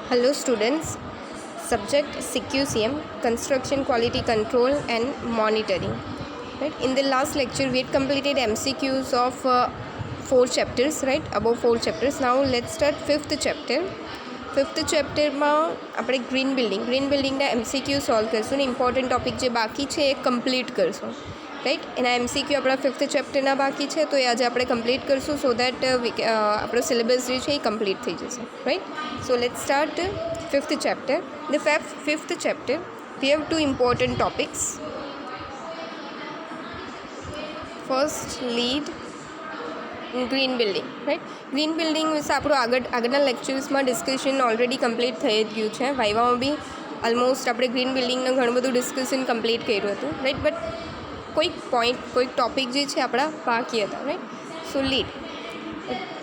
Hello students, subject CQCM, Construction Quality Control and Monitoring. Right? In the last lecture we had completed MCQs of 4 chapters, right? Above 4 chapters. Now let's start 5th chapter. 5th chapter માં આપણે green બિલ્ડિંગના MCQ solve કરશું ને important topic જે બાકી છે એ complete કરશું, રાઈટ. એના MCQ આપણા 5th ચેપ્ટરના બાકી છે તો એ આજે આપણે કમ્પ્લીટ કરશું સો દેટ આપણો સિલેબસ જે છે એ કમ્પ્લીટ થઈ જશે, right. So let's start 5th chapter. The 5th chapter we have two important topics. First, lead green building, right. Green building વિશે આપણું આગળના લેક્ચર્સમાં ડિસ્કશન ઓલરેડી કમ્પ્લીટ થઈ જ ગયું છે. વાઇવામાં બી ઓલમોસ્ટ આપણે ગ્રીન બિલ્ડિંગનું ઘણું બધું ડિસ્કશન કમ્પ્લીટ કર્યું હતું, રાઈટ. બટ કોઈક ટોપિક જે છે આપણા બાકી હતા, right. So lead,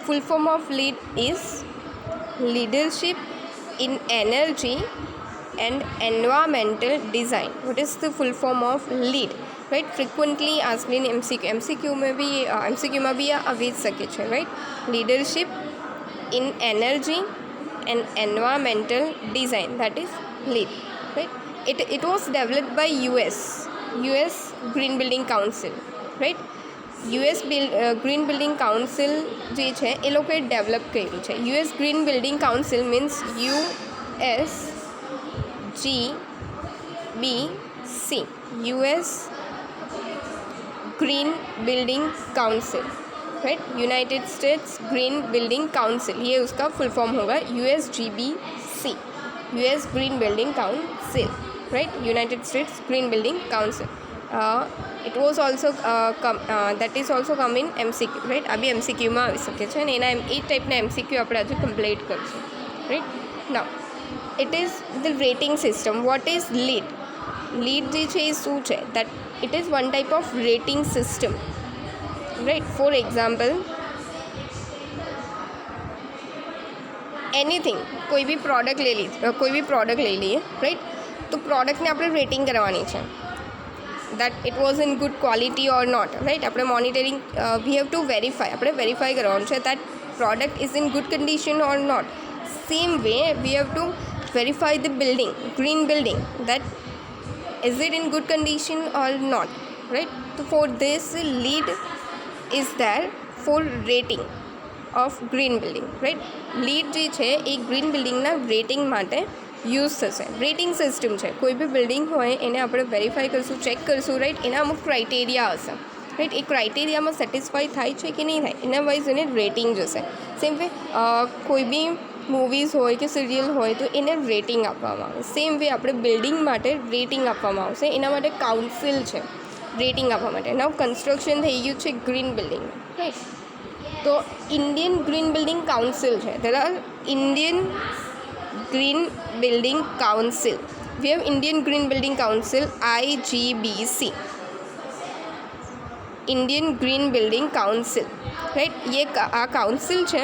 full form of lead is leadership in energy and environmental design. What is the full form of lead? Right? Frequently asked in MCQ में भी आ भी सके छे, right? Leadership in energy and environmental design, that is lead, right? It was developed by US Green Building Council, right? Green building council જે છે એ લોકોએ develop કર્યું છે. US green building council means USGBC, US green building council, right. United states green building council, ये उसका full form होगा USGBC, US green building council, right. United states green building council. It was also that is also come in MCQ, right. अभी MCQ में आ सके छे ने एना ए टाइपना MCQ આપણે આજે કમ્પ્લીટ કરશું, right. Now it is the rating system. What is lead? Lead જે છે એ શું છે? that it is one type of rating system, right. For example, anything, कोई भी प्रोडक्ट ले लिए, राइट. तो प्रोडक्टने આપણે રેટિંગ કરવાની છે that it was in good quality or not, right. આપણે monitoring we have to verify, આપણે વેરીફાઈ કરવાનું છે that product is in good condition or not. Same way we have to verify the building, green building, that is it in good condition or not, right. So for this lead is there for rating of green building, right. lead જે છે એ green બિલ્ડિંગના rating માટે use થશે. Rating system છે, કોઈ બી building હોય એને આપણે વેરીફાઈ કરશું, ચેક કરશું, રાઈટ. એના અમુક ક્રાઇટેરિયા હશે, રાઈટ. એ ક્રાઇટેરિયામાં સેટિસ્ફાઈ થાય છે કે નહીં થાય એના વાઇઝ એને રેટિંગ જશે. સેમ વે કોઈ બી મૂવીઝ હોય કે સિરિયલ હોય તો એને રેટિંગ આપવામાં આવે. સેમ વે આપણે બિલ્ડિંગ માટે રેટિંગ આપવામાં આવશે. એના માટે કાઉન્સિલ છે રેટિંગ આપવા માટે. નવ કન્સ્ટ્રક્શન થઈ ગયું છે ગ્રીન બિલ્ડિંગ, રાઈટ. તો ઇન્ડિયન ગ્રીન બિલ્ડિંગ કાઉન્સિલ છે. There are Indian Green Building Council. We have Indian Green Building Council, IGBC, Indian Green Building Council, right. ये आ काउंसिल છે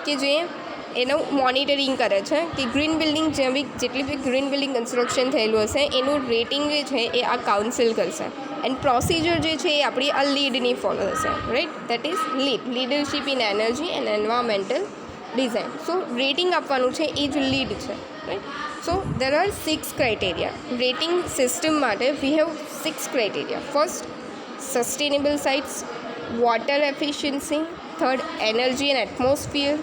કે જે એનું મોનિટરિંગ કરે છે કે ગ્રીન બિલ્ડિંગ જેટલી બી ગ્રીન બિલ્ડિંગ કન્સ્ટ્રક્શન થયેલું હશે એનું રેટિંગ જે છે એ આ કાઉન્સિલ કરશે. એન્ડ પ્રોસિજર જે છે એ આપણી આ લીડની ફોલો થશે, right. That is leadership in energy and environmental design. So rating આપવાનું છે એ જ લીડ છે, right. So there are 6 criteria. Rating system માટે we have 6 criteria. First, sustainable sites, water efficiency. Third, energy and atmosphere.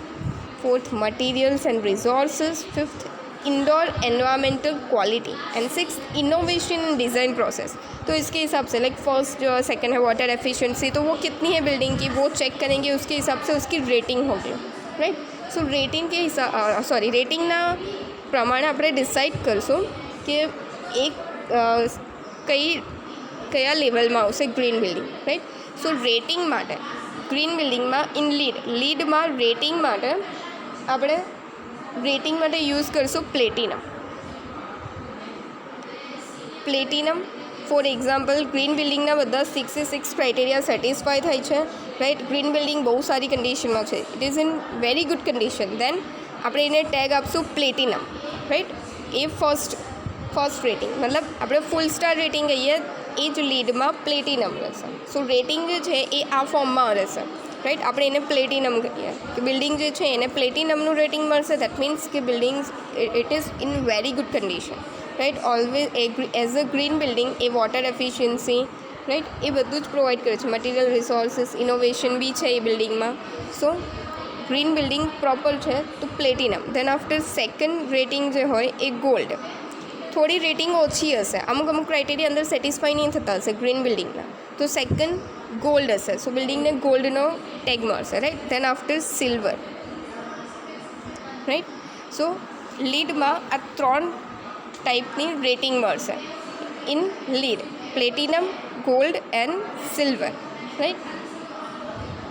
Fourth, materials and resources. Fifth, indoor environmental quality. And six, innovation and design process. तो इसके हिसाब से like first जो second है water efficiency, तो वो कितनी है बिल्डिंग की वो चेक करेंगे, उसके हिसाब से उसकी रेटिंग होगी, राइट. सो रेटिंग के हिसाब रेटिंगना प्रमाणे આપણે ડિસાઇડ કરશું કે એક કયા લેવલમાં આવશે ગ્રીન બિલ્ડિંગ, રાઈટ. સો રેટિંગ માટે ગ્રીન બિલ્ડિંગમાં ઇન લીડમાં રેટિંગ માટે આપણે યુઝ કરશું પ્લેટિનમ. ફોર એક્ઝામ્પલ, ગ્રીન બિલ્ડિંગના બધા 6 ક્રાઇટેરિયા સેટિસ્ફાય થાય છે, રાઈટ. ગ્રીન બિલ્ડિંગ બહુ સારી કન્ડિશનમાં છે, it is in very good condition, then આપણે એને ટેગ આપશું પ્લેટિનમ, રાઈટ. એ ફર્સ્ટ રેટિંગ, મતલબ આપણે ફૂલ સ્ટાર રેટિંગ કહીએ એ જ લીડમાં પ્લેટિનમ રહેશે. સો રેટિંગ જે છે એ આ ફોર્મમાં રહેશે. રાઈટ. આપણે એને પ્લેટિનમ કહીએ કે બિલ્ડિંગ જે છે એને પ્લેટિનમનું રેટિંગ મળશે. દેટ મીન્સ કે building it is in very good condition, right. Always as a green building એ વોટર એફિશિયન્સી, રાઈટ, એ બધું જ પ્રોવાઈડ કરે છે. મટીરિયલ રિસોર્સિસ, ઇનોવેશન બી છે એ બિલ્ડિંગમાં. સો ગ્રીન બિલ્ડિંગ પ્રોપર છે તો platinum. Than after second rating જે હોય એ ગોલ્ડ. થોડી રેટિંગ ઓછી હશે, અમુક ક્રાઇટેરિયા અંદર સેટિસ્ફાઈ નહીં થતા હશે ગ્રીન બિલ્ડિંગના, તો સેકન્ડ ગોલ્ડ હશે. સો બિલ્ડિંગને ગોલ્ડનો ટેગ મળશે, right. Then after silver, right. So લીડમાં આ 3 ટાઈપની રેટિંગ મળશે in LEED: platinum, gold and silver, right.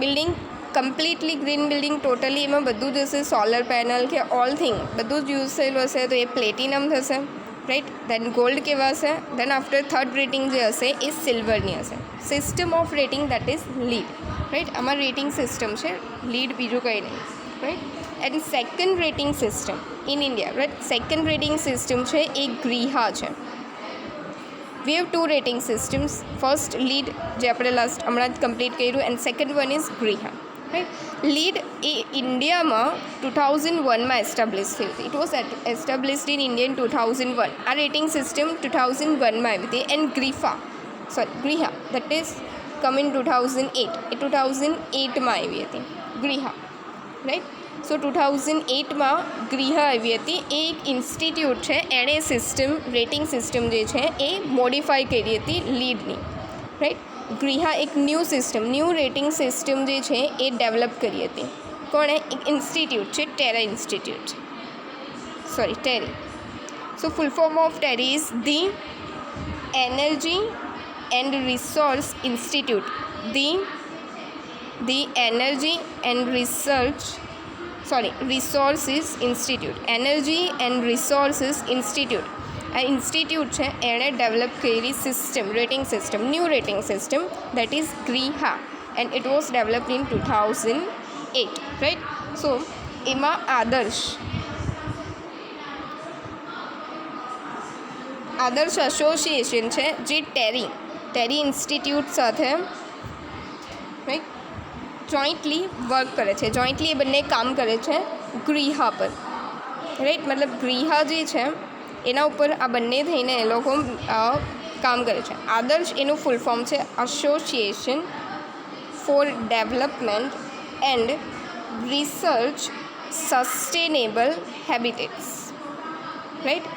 Building completely green building totally એમાં બધું જ હશે, સોલર પેનલ કે ઓલ થિંગ બધું જ યુઝ થયેલું હશે, તો એ પ્લેટિનમ થશે, રાઈટ. દેન ગોલ્ડ કેવા હશે? દેન આફ્ટર થર્ડ રેટિંગ જે હશે એ સિલ્વરની હશે. System of rating that is LEED, right. આમાં રેટિંગ સિસ્ટમ છે, લીડ બીજું કંઈ નહીં, right. And second rating system in India, right. Second rating system છે એ ગ્રીહા છે. We have 2 rating systems. First LEED જે આપણે હમણાં જ કમ્પ્લીટ કર્યું, એન્ડ સેકન્ડ વન ઇઝ ગ્રીહા, રાઈટ. લીડ એ ઇન્ડિયામાં 2001માં એસ્ટાબ્લિશ થઈ હતી. It was established in India in 2001. આ રેટિંગ સિસ્ટમ 2001માં આવી હતી. એન્ડ ગ્રીહા દેટ ઇઝ કમ ઇન 2008. એ 2008માં આવી હતી ગ્રીહા, રાઈટ. સો 2008માં ગ્રીહા આવી હતી. એ એક ઇન્સ્ટિટ્યૂટ છે, એણે રેટિંગ સિસ્ટમ જે છે એ મોડિફાઈ કરી હતી લીડની, રાઈટ. ગ્રીહા એક ન્યૂ રેટિંગ સિસ્ટમ જે છે એ ડેવલપ કરી હતી. કોણે? એક ઇન્સ્ટિટ્યૂટ છે, TERI. So full form of TERI is the energy and resource institute. The energy and resources institute. Energy and resources institute આ ઇન્સ્ટિટ્યૂટ છે એણે ડેવલપ કરેલી system, rating system, new rating system that is ગ્રીહા, and it was developed in 2008, right. So એમાં Adarsh association છે જે TERI institute સાથે, right, jointly work કરે છે. જોઈન્ટલી એ બંને કામ કરે છે ગ્રીહા પર, રાઈટ. મતલબ ગ્રીહા જે છે એના ઉપર આ બંને થઈને એ લોકો કામ કરે છે. આદર્શ એનું ફૂલ ફોર્મ છે association for development and research sustainable habitats, right.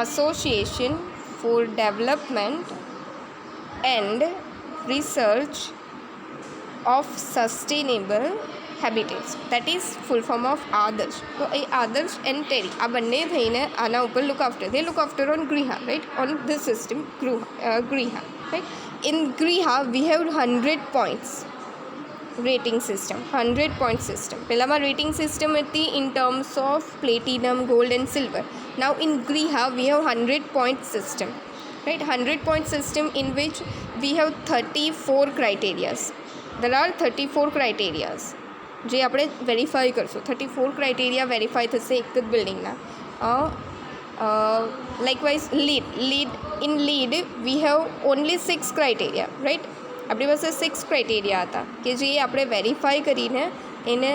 Association for development and research of sustainable habitats that is full form of Adarsh. તો એ આદર્શ એન્ડ ટેરી આ બંને થઈને આના ઉપર look after on ગ્રીહા, right, on this system ગ્રીહા, right. In ગ્રીહા we have 100 points rating system, 100 point system. પહેલાંમાં rating system હતી in terms of platinum, gold and silver. Now in ગ્રીહા we have 100 point system, right. 100 point system in which we have 34 ક્રાઇટેરિયાઝ. there are 34 ક્રાઇટેરિયાઝ જે આપણે verify કરશું. 34 criteria verify થશે એક જ બિલ્ડિંગના. Likewise lead we have only 6 criteria, right. આપણી પાસે 6 criteria હતા કે જે આપણે વેરીફાઈ કરીને એને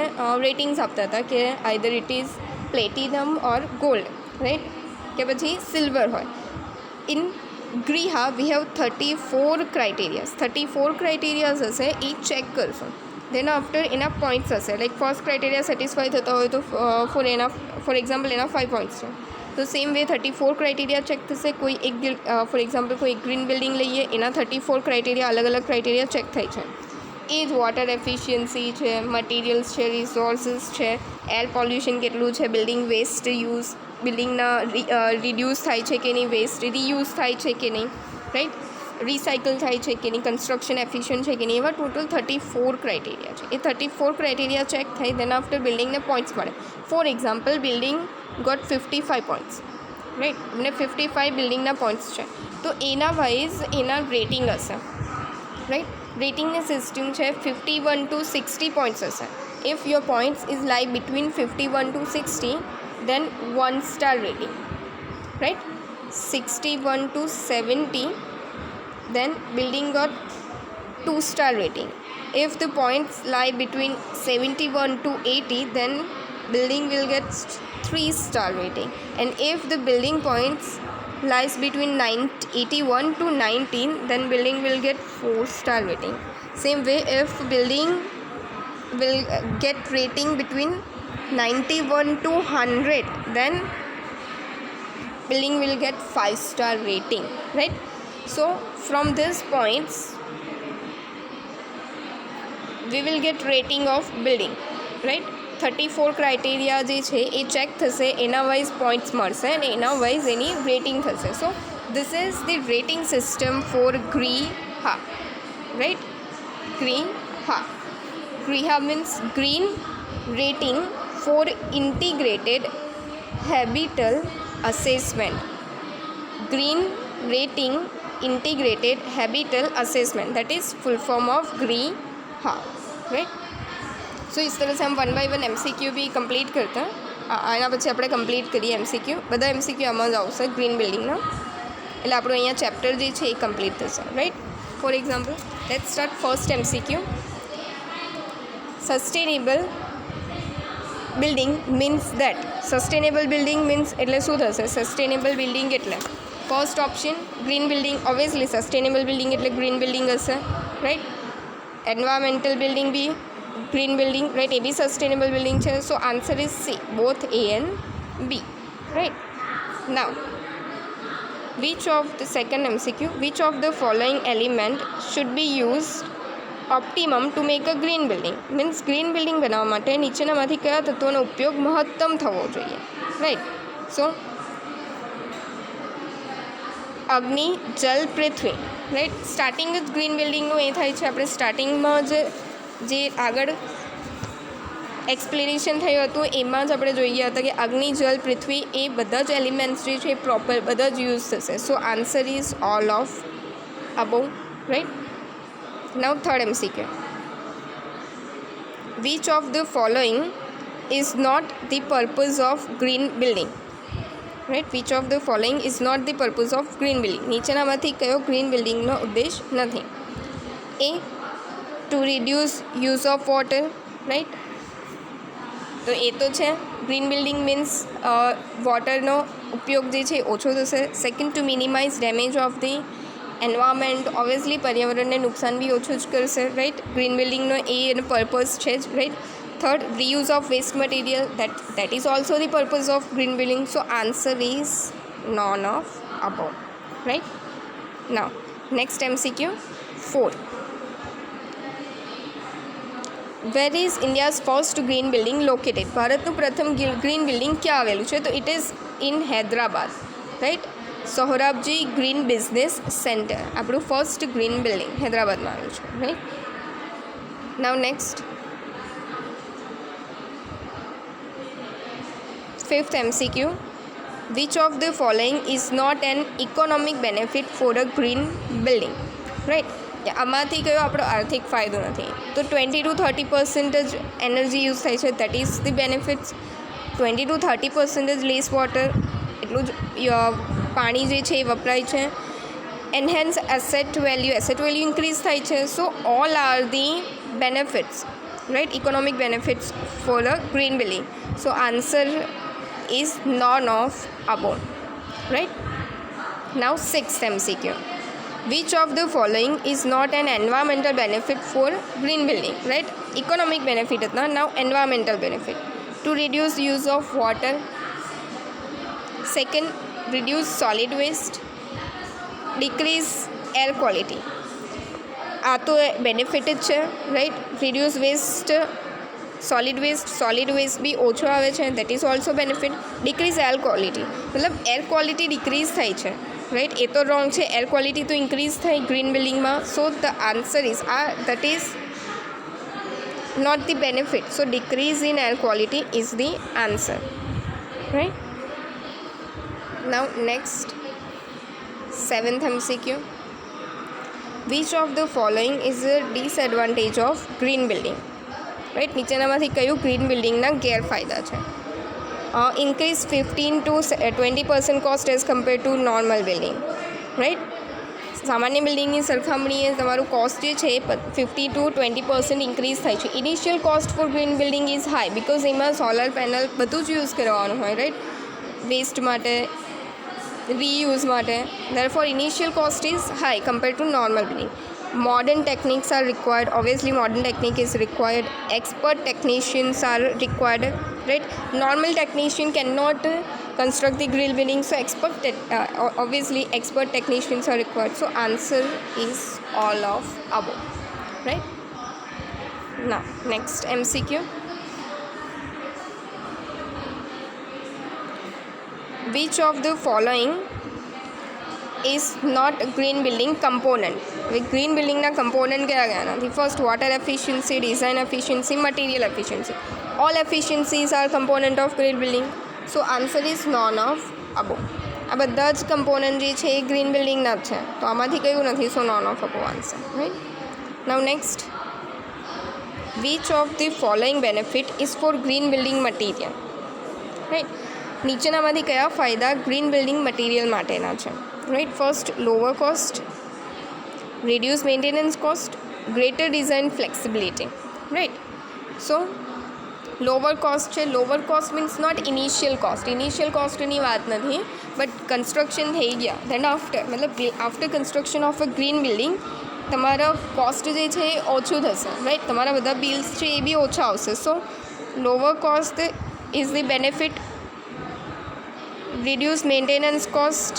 રેટિંગ્સ આપતા હતા કે either it is platinum or gold, right, કે પછી સિલ્વર હોય. In ગ્રીહા we have 34 ક્રાઇટેરિયાઝ. 34 ક્રાઇટેરિયાઝ હશે એ ચેક કરશું. દેન આફ્ટર એના પોઈન્ટ્સ હશે. લાઈક ફર્સ્ટ ક્રાઇટેરિયા સેટિસ્ફાઈ થતા હોય તો ફોર એક્ઝામ્પલ એના 5 પોઈન્ટ્સ છે. તો સેમ વે 34 ક્રાઇટેરિયા ચેક થશે. કોઈ એક ફોર એક્ઝામ્પલ કોઈ ગ્રીન બિલ્ડિંગ લઈએ, એના 34 ક્રાઇટેરિયા અલગ ક્રાઇટેરિયા ચેક થાય છે. એ જ વોટર એફિશિયન્સી છે, મટીરિયલ્સ છે, રિસોર્સિસ છે, એર પોલ્યુશન કેટલું છે, બિલ્ડિંગ વેસ્ટ યુઝ, બિલ્ડિંગના રિડ્યુસ થાય છે કે નહીં, વેસ્ટ રીયુઝ થાય છે કે નહીં, રાઈટ, રિસાયકલ થાય છે કે નહીં, કન્સ્ટ્રક્શન એફિશિયન્ટ છે કે નહીં, એવા ટોટલ 34 ક્રાઇટેરિયા છે. એ 34 ક્રાઇટેરિયા ચેક થાય, દેન આફ્ટર બિલ્ડિંગને પોઈન્ટ્સ મળે. For example building got 55 points, right. એમને 55 બિલ્ડિંગના પોઈન્ટ્સ છે, તો એના વાઇઝ એના રેટિંગ હશે, રાઈટ. રેટિંગની સિસ્ટમ છે 51 to 60 પોઈન્ટ્સ હશે. ઇફ યોર પોઈન્ટ્સ ઇઝ લાઈ between 51 to 60 then 1 star rating, right. 61 to 70 then building got 2 star rating. if the points lie between 71 to 80, then building will get 3-star rating. And if the building points lies between 81 to 19, then building will get 4-star rating. Same way, if building will get rating between 91 to 100, then building will get 5-star rating, right? So from these points we will get rating of building, right? 34 criteria જે છે એ check થશે, એના wise points મળશે અને એના wise એની rating થશે. So this is the rating system for GRIHA, right? GRIHA means green rating for integrated habitat assessment. Green rating integrated habitat assessment, that is full form of GRIHA, right? So इस तरह से हम 1 bye 1 MCQ भी complete करते हैं. आना પછી આપણે કમ્પ્લીટ કરીએ MCQ. બધા MCQ આમાં જ આવશે ગ્રીન બિલ્ડિંગના, એટલે આપણું અહીંયા ચેપ્ટર જે છે એ કમ્પ્લીટ થશે, right? For example, let's start first MCQ. Sustainable building means that. Sustainable building means એટલે શું થશે? સસ્ટેનેબલ બિલ્ડિંગ એટલે first option green building. Obviously sustainable building એટલે ગ્રીન બિલ્ડિંગ હશે, right? Environmental building B green building, right? A भी sustainable building है. So answer is C, both A and B, right? Now which of the second MCQ, which of the following element should be used optimum to make a green building. Means green building बनाववा माटे नीचेनामांथी कया तत्वोनो उपयोग महत्तम थवो जोईए, right? सो अग्नि, जल, पृथ्वी, right? Starting ज ग्रीन बिल्डिंगनुं ए थाय छे. आपणे स्टार्टिंगमां જે આગળ એક્સપ્લેનેશન થયું હતું એમાં જ આપણે જોઈએ હતા કે અગ્નિ, જલ, પૃથ્વી એ બધા જ એલિમેન્ટ્સ જે છે પ્રોપર બધા જ યુઝ થશે. So answer is all of above, right? Now third MCQ. Which of the following is not the purpose of green building, right? Which of the following is not the purpose of green building. નીચેનામાંથી કયો ગ્રીન બિલ્ડિંગનો ઉદ્દેશ નથી? A to reduce use of water, right? તો એ તો છે ગ્રીન બિલ્ડિંગ મીન્સ વોટરનો ઉપયોગ જે છે ઓછો થશે. Second, to minimize damage of the environment. Obviously પર્યાવરણને નુકસાન બી ઓછું જ કરશે, રાઈટ? ગ્રીન બિલ્ડિંગનો એ એનો પર્પઝ છે જ, right? Third, reuse of waste material, that is also the purpose of green building. So answer is none of above, right? Now next MCQ 4. Where is India's first green building located? ભારતનું પ્રથમ green building ક્યાં આવેલું છે? તો it is in Hyderabad, right? Sohrabji green business centre આપણું first green building હૈદરાબાદમાં આવેલું છે, right? Now next fifth MCQ. Which of the following is not an economic benefit for a green building, right? આમાંથી કયો આપણો આર્થિક ફાયદો નથી? તો 20 to 30% જ એનર્જી યુઝ થાય છે, that is the benefits. 20 to 30% less water, એટલું જ પાણી જે છે એ વપરાય છે. એનહેન્સ એસેટ વેલ્યુ ઇન્ક્રીઝ થાય છે. સો all are the benefits, right? Economic benefits four a green building. So answer is none of above, right? Now sixth MCQ. Which of the following is not an environmental benefit for green building, right? Economic benefit is now environmental benefit. To reduce use of water. Second, reduce solid waste. Decrease air quality. આ તો benefit જ છે, right? Reduce waste, solid waste બી ઓછો આવે છે, that is also benefit. Decrease air quality, મતલબ air quality decrease થાય છે, રાઈટ? એ તો રોંગ છે. એર ક્વોલિટી તો ઇન્ક્રીઝ થાય ગ્રીન બિલ્ડિંગમાં. So the answer is that is not the benefit. So decrease in air quality is the answer, right? Now next 7th MCQ. Which of the following is a disadvantage of green building, right? નીચેનામાંથી કયું green બિલ્ડિંગના ગેરફાયદા છે? increase 15 to 20% cost as compared to normal building, right? સામાન્ય બિલ્ડિંગની સરખામણીએ તમારું cost જે છે 50 to 20% ઇન્ક્રીઝ થાય છે. Initial cost for green building is high because એમાં સોલર પેનલ બધું જ યુઝ કરવાનું હોય, રાઈટ, વેસ્ટ માટે, રીયુઝ માટે. therefore initial cost is high compared to normal building. Modern techniques are required. Obviously modern technique is required. Expert technicians are required, right? Normal technician cannot construct the grill building, so obviously expert technicians are required. So answer is all of above, right? Now next MCQ. Which of the following is not a green building component? Green बिल्डिंगना component क्या गया? First water efficiency, design efficiency, material efficiency. All efficiencies are component of green building. So answer is none of above. आ બધા જ component જે છે એ green બિલ્ડિંગના જ છે, તો આમાંથી કયું નથી, so none of above answer, right. Now next, which of the following benefit is for green building material? Right, નીચેનામાંથી કયા ફાયદા ગ્રીન બિલ્ડિંગ મટીરિયલ માટેના છે? Right, first lower cost, reduce maintenance cost, greater design flexibility, right? So lower cost છે. lower cost means not initial cost. initial cost ની વાત નથી, but construction થઈ ગયા ધેન આફ્ટર, મતલબ after construction of a green building તમારા cost જે છે એ ઓછું થશે, રાઈટ. તમારા બધા બિલ્સ છે એ બી ઓછા આવશે. So lower cost is the benefit, reduce maintenance cost,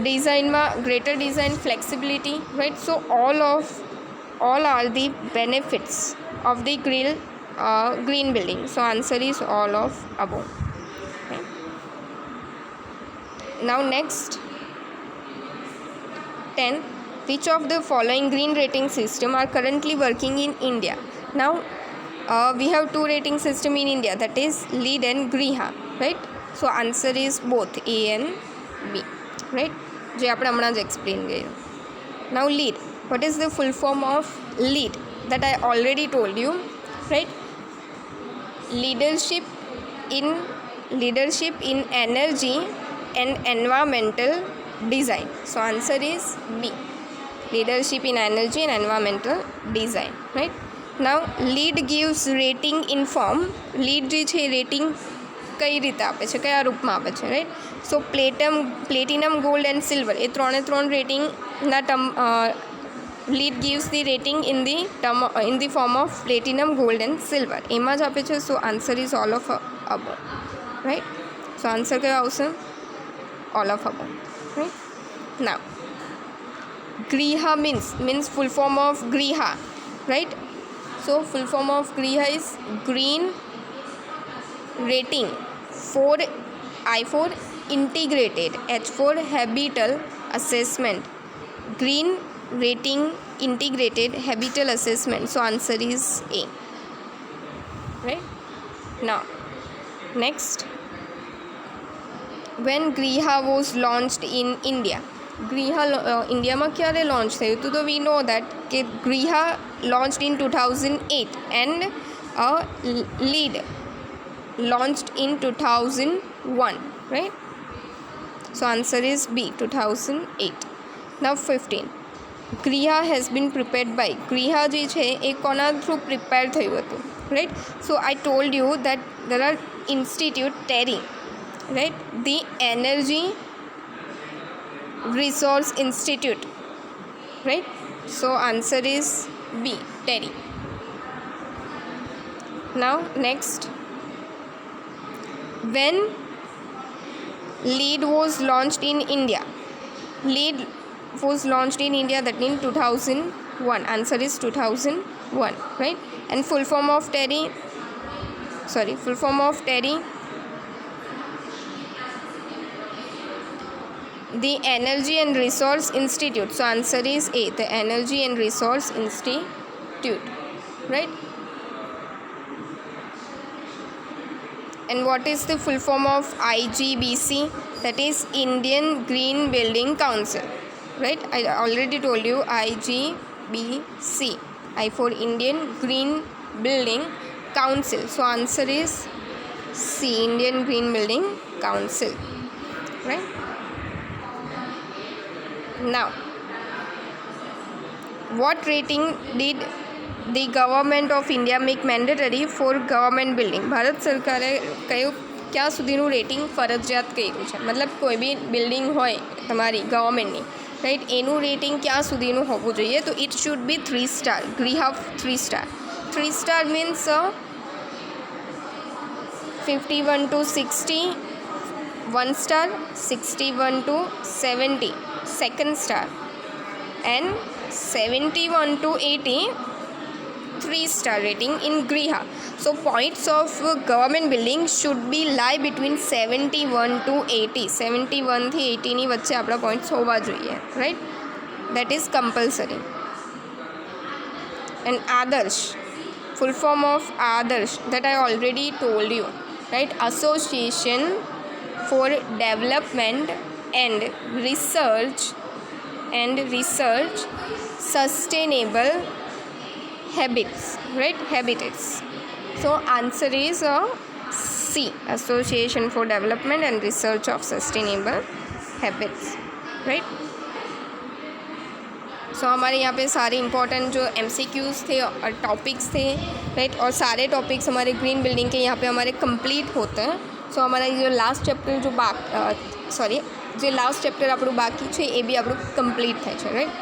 डिज़ाइનમાં greater design flexibility, right? So all are the benefits of the green building. So answer is all of above, right? Now next 10, which of the following green rating system are currently working in India? Now we have two rating system in India, that is LEED and GRIHA, right? So answer is both A and B, right? જે આપણે હમણાં જ explain કર્યું. Now LEED, what is the full form of LEED? That I already told you, right. Leadership in energy and environmental design. So answer is B, leadership in energy and environmental design, right. Now LEED gives rating in form. LEED જે છે rating કઈ રીતે આપે છે, કયા રૂપમાં આપે છે, right. So platinum, gold and silver એ ત્રણે રેટિંગના lead gives the rating in the form of platinum, gold and silver, એમાં જ આપે છે. સો answer is all of અબો, right. So answer કયો આવશે? All of અબો, right. Now ગ્રીહા means full form of ગ્રીહા, right. So full form of ગ્રીહા is green rating for I for integrated, H for habitat assessment, green rating integrated habitat assessment. So answer is A, right. Now next, when GRIHA was launched in India? GRIHA ઇન્ડિયામાં ક્યારે launch થયું હતું? તો વી નો that કે GRIHA launched in 2008 and LEED launched in 2001, right? So answer is B, 2008. Now 15, GRIHA has been prepared by. GRIHA જે છે એ કોના through prepare થયું હતું, right? So I told you that there are institute TERI, right? The Energy Resource Institute, right? So answer is B, TERI. Now next, when LEED was launched in India? LEED was launched in India, that means 2001. Answer is 2001, right? And full form of TERI, the Energy and Resource Institute. So answer is A, the Energy and Resource Institute, right? And what is the full form of IGBC? That is Indian Green Building Council, right? I already told you IGBC, I for Indian Green Building Council. So answer is C, Indian Green Building Council, right? Now vote rating did the government of India make mandatory for government building? Bharat સરકારે કયું ક્યાં સુધીનું rating ફરજિયાત કર્યું છે? મતલબ કોઈ બી building હોય તમારી ગવર્મેન્ટની, રાઈટ, એનું રેટિંગ ક્યાં સુધીનું હોવું જોઈએ? તો ઇટ શુડ બી 3 સ્ટાર. ગ્રીહા 3 star. 3 star means 51 to 60 1 star, 61 to 70 second star, and 71 to 80 3 star rating in Griha. So points of government building should be lie between 71 to 80. 71 થી 80 ની વચ્ચે આપણા પોઈન્ટ્સ હોવા જોઈએ, right, that is compulsory. And Adarsh, full form of Adarsh, that I already told you, right? Association for Development and Research Sustainable Habits, right? Habitats. So answer is C, Association for Development and Research of Sustainable Habits, right? सो हमारे यहाँ पे सारे important जो MCQs थे और topics थे, right, और सारे टॉपिक्स हमारे ग्रीन बिल्डिंग के यहाँ पे हमारे कंप्लीट होते हैं. सो हमारा जो लास्ट चैप्टर जो लास्ट चैप्टर આપણું બાકી છે એ બી આપણું કમ્પ્લીટ થાય છે, રાઈટ.